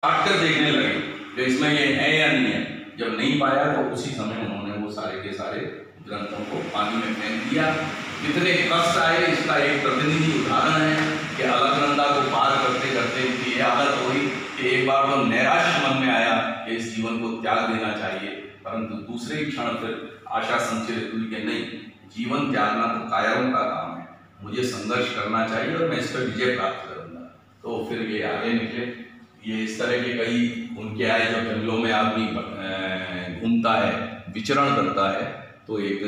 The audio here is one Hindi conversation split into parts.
काट कर देखने लगे कि इसमें ये है या नहीं है। जब नहीं पाया तो उसी समय उन्होंने वो सारे के सारे ग्रंथों को पानी में फेंक दिया। कितने कष्ट आए इसका एक प्रतिनिधि उदाहरण है कि अलकनंदा को पार करते करते उनकी ये आदत हुई कि एक बार वो नैराश्य मन में आया कि इस जीवन को त्याग देना चाहिए, परंतु दूसरे ही क्षण फिर आशा संचरित हुई कि नहीं, जीवन त्यागना तो कायरों का काम है, मुझे संघर्ष करना चाहिए और मैं इस पर विजय प्राप्त करूंगा। तो फिर ये आगे निकले। ये इस तरह के कई उनके आए, जब जंगलों में आदमी घूमता है, विचरण करता है, तो एक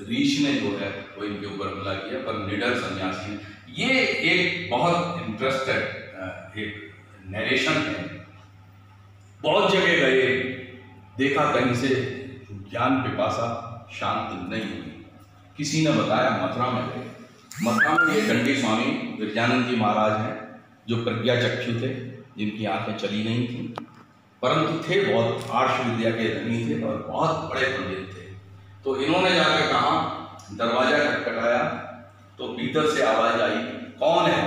ऋषि ने जो है वो इनके ऊपर हमला किया, पर निडर सन्यासी। ये एक बहुत इंटरेस्टेड एक नरेशन है। बहुत जगह गए, देखा कहीं से ज्ञान पिपासा शांत नहीं हुई। किसी ने बताया मथुरा में गए। मथुरा में ये दंडी स्वामी विरजानंद जी महाराज हैं, जो प्रज्ञाचक्षु थे, जिनकी आंखें चली नहीं थी, परंतु थे बहुत आर्ष विद्या के धनी थे और बहुत बड़े पंडित थे। तो इन्होंने जाकर कहा, दरवाजा खटखटाया तो भीतर से आवाज आई, कौन है?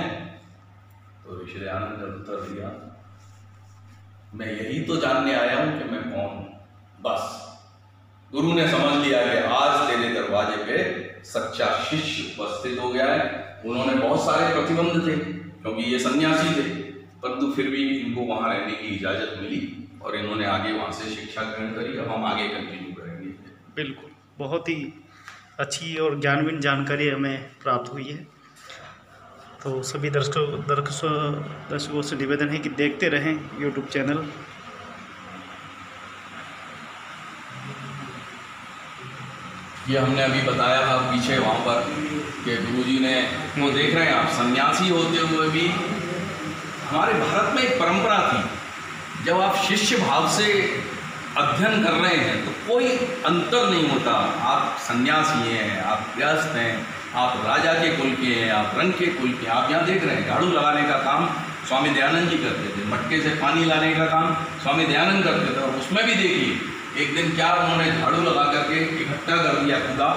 तो ऋषि दयानंद ने उत्तर दिया, मैं यही तो जानने आया हूं कि मैं कौन हूं। बस गुरु ने समझ लिया कि आज तेरे दरवाजे पे सच्चा शिष्य उपस्थित हो गया है। उन्होंने बहुत सारे प्रतिबंध थे क्योंकि ये सन्यासी थे, परंतु फिर भी इनको वहां रहने की इजाजत मिली और इन्होंने आगे वहां से शिक्षा ग्रहण करी। अब हम आगे कंटिन्यू करेंगे। बिल्कुल, बहुत ही अच्छी और ज्ञानवीन जानकारी हमें प्राप्त हुई है। तो सभी दर्शकों से निवेदन है कि देखते रहें यूट्यूब चैनल। ये हमने अभी बताया था पीछे वहाँ पर कि गुरुजी ने, वो देख रहे हैं आप, सन्यासी होते हुए भी हमारे भारत में एक परंपरा थी, जब आप शिष्य भाव से अध्ययन कर रहे हैं तो कोई अंतर नहीं होता। आप सन्यासी हैं, आप गृहस्थ हैं, आप राजा के कुल के हैं, आप रंग के कुल के। आप यहाँ देख रहे हैं झाड़ू लगाने का काम स्वामी दयानंद जी करते थे, मटके से पानी लाने का काम स्वामी दयानंद करते थे। और उसमें भी देखिए एक दिन क्या उन्होंने झाड़ू लगा करके इकट्ठा कर दिया कूड़ा,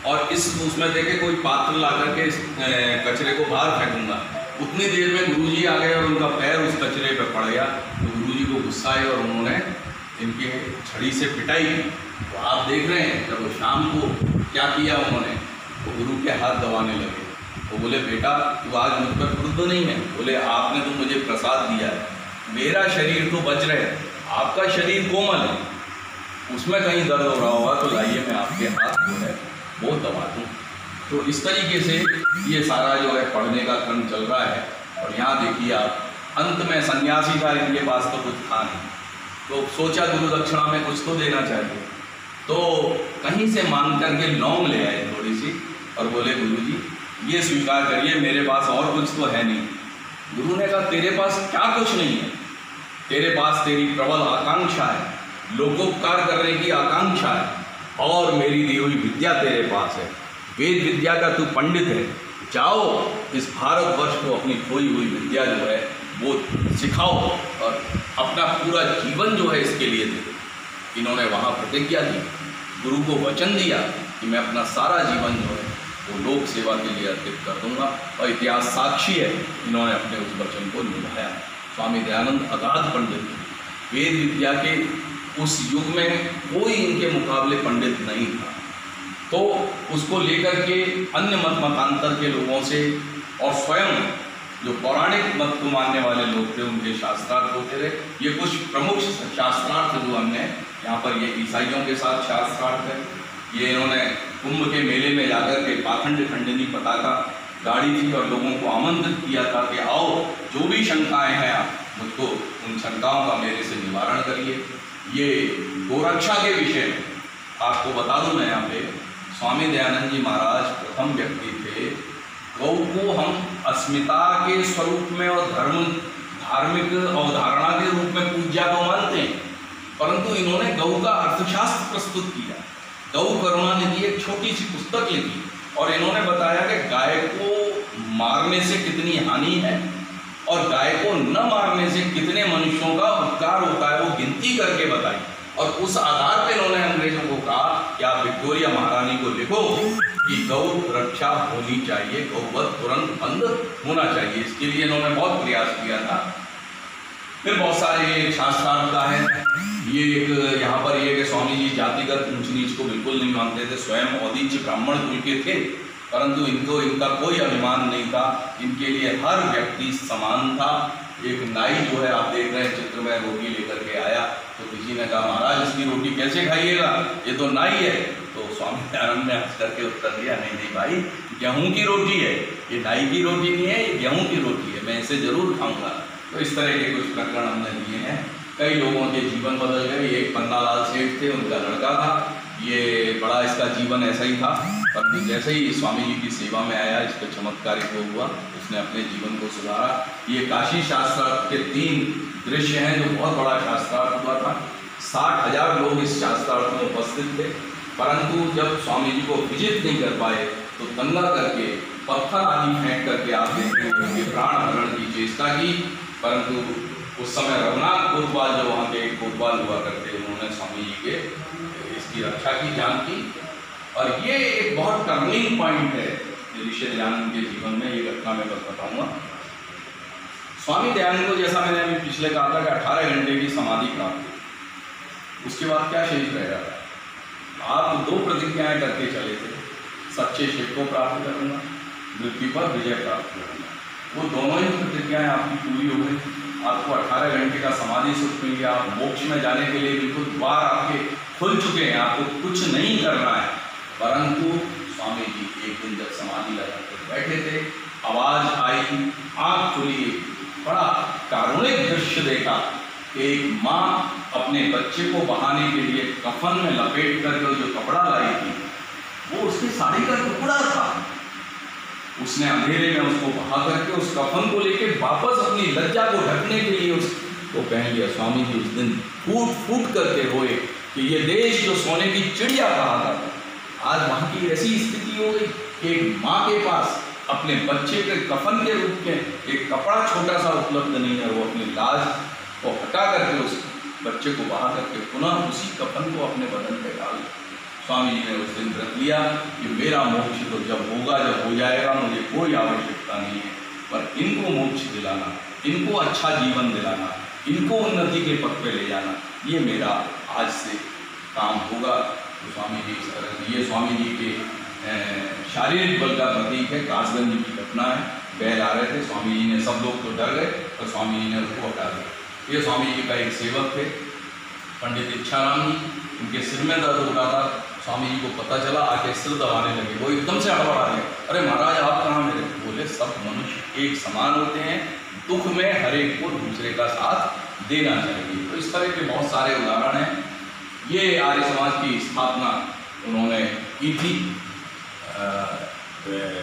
और उसमें देखे कोई पात्र ला करके इस कचरे को बाहर फेंकूंगा। उतनी देर में गुरुजी आ गए और उनका पैर उस कचरे पर पड़ गया। तो गुरुजी को गुस्सा आया और उन्होंने इनके छड़ी से पिटाई की। तो आप देख रहे हैं जब शाम को क्या किया उन्होंने, तो गुरु के हाथ दबाने लगे। तो बोले, बेटा तू आज मुझ पर क्रुद्ध नहीं है? बोले, आपने तो मुझे प्रसाद दिया है, मेरा शरीर तो बच रहे, आपका शरीर कोमल है, उसमें कहीं दर्द हो रहा होगा तो लाइए मैं आपके हाथ जो है वो दबा दूँ। तो इस तरीके से ये सारा जो है पढ़ने का क्रम चल रहा है। और यहाँ देखिए आप, अंत में सन्यासी था, इनके पास तो कुछ था नहीं, तो सोचा गुरु दक्षिणा में कुछ तो देना चाहिए। तो कहीं से मांग करके लौंग ले आए थोड़ी सी और बोले, गुरुजी ये स्वीकार करिए, मेरे पास और कुछ तो है नहीं। गुरु ने कहा, तेरे पास क्या कुछ नहीं है? तेरे पास तेरी प्रबल आकांक्षा है, लोकोपकार करने की आकांक्षा है, और मेरी दी हुई विद्या तेरे पास है, वेद विद्या का तू पंडित है। जाओ इस भारतवर्ष को अपनी खोई हुई विद्या जो है वो सिखाओ और अपना पूरा जीवन जो है इसके लिए दे दो। इन्होंने वहाँ प्रतिज्ञा दी, गुरु को वचन दिया कि मैं अपना सारा जीवन जो है वो लोक सेवा के लिए अर्पित कर दूंगा। और इतिहास साक्षी है, इन्होंने अपने उस वचन को निभाया। स्वामी दयानंद अगाध पंडित थे, वेद विद्या के उस युग में कोई इनके मुकाबले पंडित नहीं था। तो उसको लेकर के अन्य मतांतर के लोगों से और स्वयं जो पौराणिक मत को मानने वाले लोग थे उनके शास्त्रार्थ होते रहे। ये कुछ प्रमुख शास्त्रार्थ जो हमने यहाँ पर, ये ईसाइयों के साथ शास्त्रार्थ है। ये इन्होंने कुंभ के मेले में जाकर के पाखंड खंडनी पताका गाड़ी थी और लोगों को आमंत्रित किया था कि आओ, जो भी शंकाएं हैं आप मुझको उन शंकाओं का मेरे से निवारण करिए। ये गोरक्षा के विषय में आपको बता दूं मैं यहाँ पे, स्वामी दयानंद जी महाराज प्रथम व्यक्ति थे। गौ को हम अस्मिता के स्वरूप में और धार्मिक अवधारणा के रूप में पूज्या को मानते हैं, परंतु इन्होंने गौ का अर्थशास्त्र प्रस्तुत किया। गौ करुणा निधि एक छोटी सी पुस्तक लिखी और इन्होंने बताया कि गाय को मारने से कितनी हानि है और गाय को न मारने से कितने मनुष्यों का उपकार होता है, वो गिनती करके बताई। और उस आधार पर इन्होंने अंग्रेजों को कहा कि आप विक्टोरिया महारानी को लिखो कि गौ रक्षा होनी चाहिए, गौवध तुरंत बंद होना चाहिए। इसके लिए इन्होंने बहुत प्रयास किया था। फिर बहुत सारे ये शास्त्रार्थ का है। ये एक यहाँ पर ये कि स्वामी जी जातिगत ऊंच नीच को बिल्कुल नहीं मानते थे। स्वयं औदीच्य ब्राह्मण कुल के थे, परंतु इनका कोई अभिमान नहीं था। इनके लिए हर व्यक्ति समान था। एक नाई जो है, आप देख रहे हैं चित्र में, रोटी लेकर के आया तो किसी ने कहा महाराज इसकी रोटी कैसे खाइएगा, ये तो नाई है। तो स्वामी दयानंद ने हंस करके उत्तर दिया, नहीं नहीं भाई, गेहूं की रोटी है, ये नाई की रोटी नहीं है, ये गेहूं की रोटी है, मैं इसे जरूर खाऊंगा। तो इस तरह के कुछ प्रकरण हमने दिए हैं। कई लोगों के जीवन बदल गए। एक पन्नालाल सेठ थे, उनका लड़का था, ये बड़ा इसका जीवन ऐसा ही था, परंतु जैसे ही स्वामी जी की सेवा में आया, इस पर चमत्कारिक वो हुआ, उसने अपने जीवन को सुधारा। ये काशी शास्त्रार्थ के 3 दृश्य हैं जो बहुत बड़ा शास्त्रार्थ हुआ था। 60,000 लोग इस शास्त्रार्थ में उपस्थित थे, परंतु जब स्वामी जी को विजित नहीं कर पाए तो दंगा करके, पत्थर आदि फेंक करके आप देखते हैं कि प्राण हरण की चेष्टा की। परंतु उस समय रघुनाथ कोतवाल जो वहाँ के कोतवाल हुआ करते, उन्होंने स्वामी जी के इसकी रक्षा की, जान की। और ये एक बहुत टर्निंग पॉइंट है ऋषि दयानंद के जीवन में। ये घटना मैं बताऊँगा। स्वामी दयानंद को, जैसा मैंने अभी पिछले कहा था कि 18 घंटे की समाधि प्राप्त हुई, उसके बाद क्या शेष रह जाता है? आप 2 प्रतिज्ञाएं करके चले थे, सच्चे शिव को प्राप्त करूँगा, मृत्यु पर विजय प्राप्त करूँगा। वो दोनों ही प्रतिज्ञाएं आपकी पूरी हो गई। आपको 18 घंटे का समाधि सुख मिल गया। आप मोक्ष में जाने के लिए बिल्कुल द्वार आपके खुल चुके हैं, आपको कुछ नहीं करना है। परंतु स्वामी जी एक दिन जब समाधि लगा कर बैठे थे, आवाज आई, आँख खुली, बड़ा कारुणिक दृश्य देखा। एक माँ अपने बच्चे को बहाने के लिए कफन में लपेट करके जो कपड़ा लाई थी, वो उसकी साड़ी का टुकड़ा था। उसने अंधेरे में उसको बहा करके उस कफन को लेके वापस अपनी लज्जा को ढकने के लिए उसको पहन लिया। स्वामी जी उस दिन फूट फूट करके रोए कि ये देश जो सोने की चिड़िया कहा था, आज वहाँ की ऐसी स्थिति हो गई कि एक माँ के पास अपने बच्चे के कफन के रूप में एक कपड़ा छोटा सा उपलब्ध नहीं है। वो अपनी लाज को हटा करके उस बच्चे को बहा करके पुनः उसी कफन को अपने बदन पे डाल। स्वामी जी ने उस दिन व्रत लिया कि मेरा मोक्ष तो जब होगा, जब हो जाएगा, मुझे कोई आवश्यकता नहीं है, पर इनको मोक्ष दिलाना, इनको अच्छा जीवन दिलाना, इनको उन्नति के पथ पे ले जाना, ये मेरा आज से काम होगा। तो स्वामी जी इस तरह से, ये स्वामी जी के शारीरिक बल का प्रतीक है। कासगंज की घटना है, बैल आ रहे थे, स्वामी जी ने, सब लोग तो डर गए और स्वामी जी ने उसको हटा दिया। ये स्वामी जी का एक सेवक थे, पंडित इच्छाराम जी, उनके सिर में दर्द हो रहा था। स्वामी जी को पता चला, आके सिर दबाने लगे। वो एकदम से हड़बड़ा गए, अरे महाराज आप कहाँ मेरे? बोले सब मनुष्य एक समान होते हैं, दुख में हर एक को दूसरे का साथ देना चाहिए। तो इस तरह के बहुत सारे उदाहरण हैं। ये आर्य समाज की स्थापना उन्होंने की थी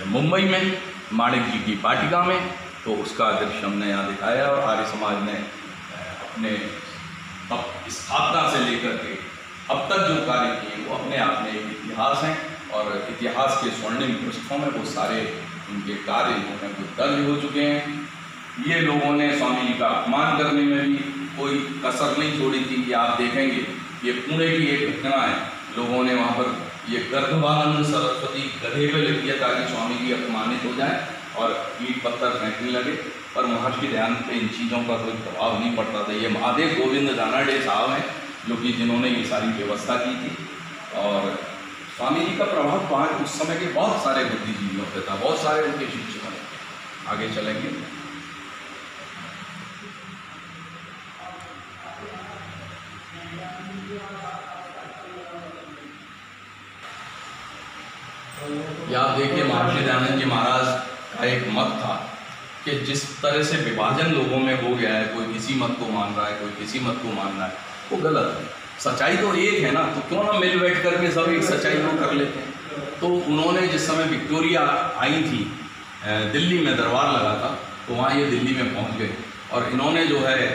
मुंबई में माणिक जी की वाटिका में। तो उसका दृश्य हमने यहाँ दिखाया और आर्य समाज ने अपने स्थापना से लेकर के अब तक जो कार्य किए वो अपने आप में एक इतिहास हैं और इतिहास के स्वर्णिम पृष्ठों में वो सारे उनके कार्य उन्होंने कुछ दर्ज हो चुके हैं। ये लोगों ने स्वामी जी का अपमान करने में भी कोई कसर नहीं छोड़ी थी कि आप देखेंगे ये पुणे की एक घटना है। लोगों ने वहाँ पर ये गर्भानंद सरस्वती गधे पे लिख दिया ताकि स्वामी जी अपमानित हो जाए और ईंट पत्थर फेंकने लगे, पर महर्षि दयानंद पे इन चीज़ों का कोई प्रभाव नहीं पड़ता था। ये महादेव गोविंद रानडे साहब हैं जो कि जिन्होंने ये सारी व्यवस्था की थी। और स्वामी जी का प्रभाव वहाँ उस समय के बहुत सारे बुद्धिजीवियों पे था, बहुत सारे उनके शिष्य बने। आगे चलेंगे। ये आप देखिए महर्षि दयानंद जी महाराज का एक मत था कि जिस तरह से विभाजन लोगों में हो गया है, कोई किसी मत को मान रहा है, कोई किसी मत को मान रहा है, वो गलत है। सच्चाई तो एक है ना, तो क्यों ना मिल बैठ करके सब एक सच्चाई को कर लेते हैं। तो उन्होंने जिस समय विक्टोरिया आई थी, दिल्ली में दरबार लगा था, तो वहाँ ये दिल्ली में पहुँच गए और इन्होंने जो है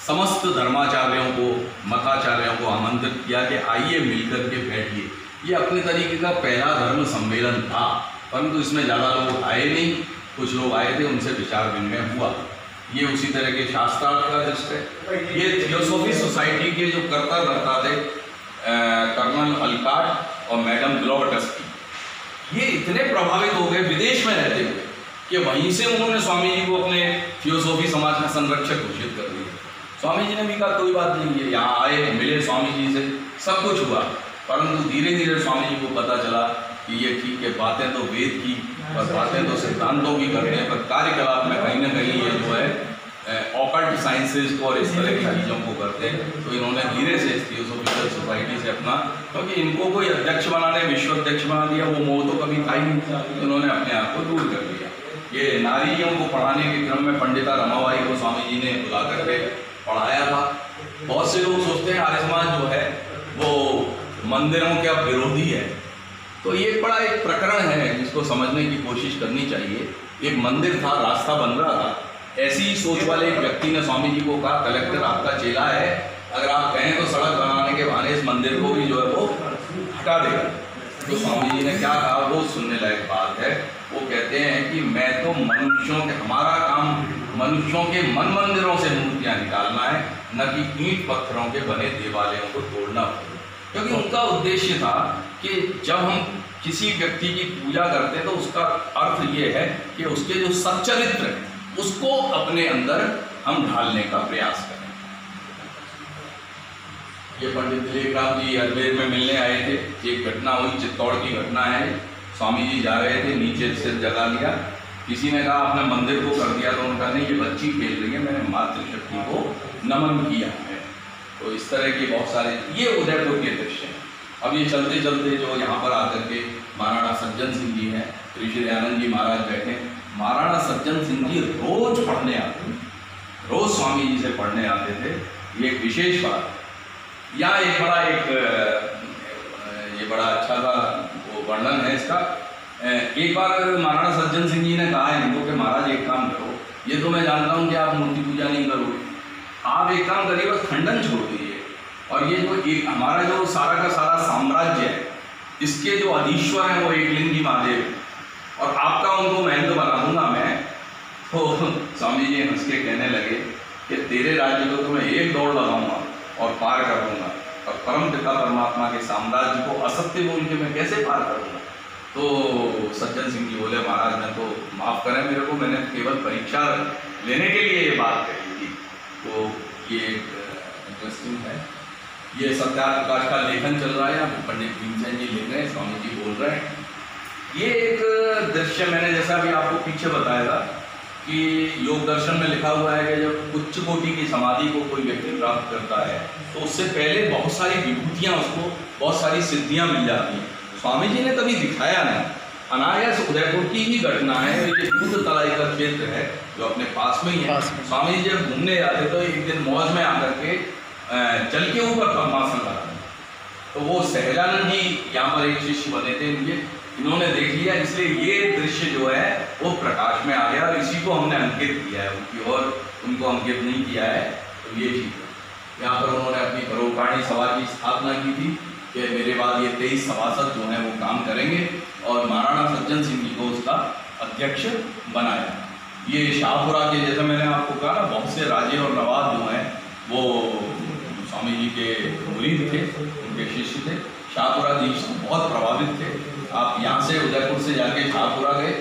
समस्त धर्माचार्यों को, मताचार्यों को आमंत्रित किया कि आइए मिल कर के बैठिए। ये अपने तरीके का पहला धर्म सम्मेलन था, परंतु इसमें ज़्यादा लोग आए नहीं, कुछ लोग आए थे, उनसे विचार विनिमय हुआ। ये उसी तरह के शास्त्रार्थ का दृष्टि है। ये थियोसॉफी सोसाइटी के जो कर्ता थे कर्नल अलकाट और मैडम ग्लोबटस्की, ये इतने प्रभावित हो गए विदेश में रहते हुए कि वहीं से उन्होंने स्वामी जी को अपने थियोसॉफी समाज का संरक्षक घोषित कर दिया। स्वामी जी ने भी कहा कोई बात नहीं है, यहाँ आए, मिले स्वामी जी से, सब कुछ हुआ, परंतु धीरे धीरे स्वामी जी को पता चला कि ये ठीक है, बातें तो वेद की और बातें तो सिद्धांतों की करते हैं, पर कार्यकलाप में कहीं ना कहीं ये जो है ऑकल्ट साइंसेज को और इस तरह की चीज़ों को करते हैं। तो इन्होंने धीरे से थियोसॉफिकल सोसाइटी से अपना, क्योंकि इनको कोई अध्यक्ष बनाने, विश्व अध्यक्ष बना दिया, वो मोह तो कभी था ही नहीं, तो इन्होंने अपने आप को दूर कर दिया। ये नारियों को पढ़ाने के क्रम में पंडिता रमाबाई को स्वामी जी ने बुला करके पढ़ाया था। बहुत से लोग सोचते हैं आर्य समाज जो है वो मंदिरों के अब विरोधी है, तो ये बड़ा एक प्रकरण है जिसको समझने की कोशिश करनी चाहिए। एक मंदिर था, रास्ता बन रहा था, ऐसी ही सोच वाले एक व्यक्ति ने स्वामी जी को कहा, कलेक्टर आपका चेला है, अगर आप कहें तो सड़क बनाने के बहाने इस मंदिर को भी जो है वो हटा देगा। तो स्वामी जी ने क्या कहा, वो सुनने लायक बात है। वो कहते हैं कि मैं तो मनुष्यों के, हमारा काम मनुष्यों के मन मंदिरों से मूर्तियाँ निकालना है, न कि ईंट पत्थरों के बने देवालयों को तोड़ना। क्योंकि उनका उद्देश्य था कि जब हम किसी व्यक्ति की पूजा करते हैं तो उसका अर्थ ये है कि उसके जो सच्चरित्र है उसको अपने अंदर हम ढालने का प्रयास करें। ये पंडित दिलीप राम जी अजमेर में मिलने आए थे, एक घटना हुई, चित्तौड़ की घटना है। स्वामी जी जा रहे थे, नीचे से जगा लिया, किसी ने कहा आपने मंदिर को कर दिया, तो उनका नहीं, ये बच्ची खेल रही है, मैंने मातृशक्ति को नमन किया है। तो इस तरह के बहुत सारे ये उदयपुर के दृश्य हैं। अब ये चलते चलते जो यहाँ पर आकर के महाराणा सज्जन सिंह जी हैं, श्री आनंद जी महाराज बैठे, महाराणा सज्जन सिंह जी रोज पढ़ने आते, रोज स्वामी जी से पढ़ने आते थे। ये एक विशेष बात, यहाँ एक बड़ा अच्छा सा वो वर्णन है इसका। एक बार महाराणा सज्जन सिंह जी ने कहा है इनको कि महाराज एक काम करो, ये तो मैं जानता हूँ कि आप मूर्ति पूजा नहीं करोगे, आप एक काम करिए, बस खंडन छोड़ दीजिए, और ये जो एक हमारा जो सारा का सारा साम्राज्य है, इसके जो अधीश्वर हैं वो एकलिंगी महादेव है, और आपका उनको महंत बना दूंगा मैं। तो स्वामी जी हंस के कहने लगे कि तेरे राज्य को तो मैं एक दौड़ लगाऊंगा और पार कर दूंगा, और परम पिता परमात्मा के साम्राज्य को असत्य बोल के मैं कैसे पार करूंगा। तो सज्जन सिंह जी बोले, महाराज मैं तो माफ़ करें मेरे को, मैंने केवल परीक्षा लेने के लिए ये बात कही थी। तो ये इंटरेस्टिंग है, ये सत्याप्रकाश का लेखन चल रहा है, पंडित भीमसेन जी लिख रहे हैं, स्वामी जी बोल रहे हैं। ये एक दृश्य मैंने जैसा भी आपको पीछे बताया था कि योग दर्शन में लिखा हुआ है कि जब उच्च कोटि की समाधि को कोई व्यक्ति प्राप्त करता है तो उससे पहले बहुत सारी विभूतियाँ, उसको बहुत सारी सिद्धियाँ मिल जाती हैं। स्वामी जी ने कभी दिखाया नहीं, अनायास उदयपुर की ही घटना है। ये दूध तलाई का क्षेत्र है जो अपने पास में ही है। स्वामी जी जब घूमने जाते तो एक दिन मौज में आकर के जल के ऊपर पद्मासन लगाते, तो वो सहजानंद जी यहाँ पर एक शिष्य बने थे इनके, इन्होंने देख लिया, इसलिए ये दृश्य जो है वो प्रकाश में आ गया, और इसी को हमने अंकित किया है उनकी, और उनको अंकित नहीं किया है। तो ये चीज़ है, यहाँ पर उन्होंने अपनी परोपकारी सभा की स्थापना की थी कि मेरे बाद ये 23 सभासद जो हैं वो काम करेंगे, और महाराणा सज्जन सिंह जी को उसका अध्यक्ष बनाया। ये शाहपुरा के, जैसे मैंने आपको कहा ना, बहुत से राजे और नवाब जो हैं वो स्वामी जी के मुरीद थे, उनके शिष्य थे। शाहपुराधीश बहुत प्रभावित थे। आप यहाँ से उदयपुर से जाके शाहपुरा गए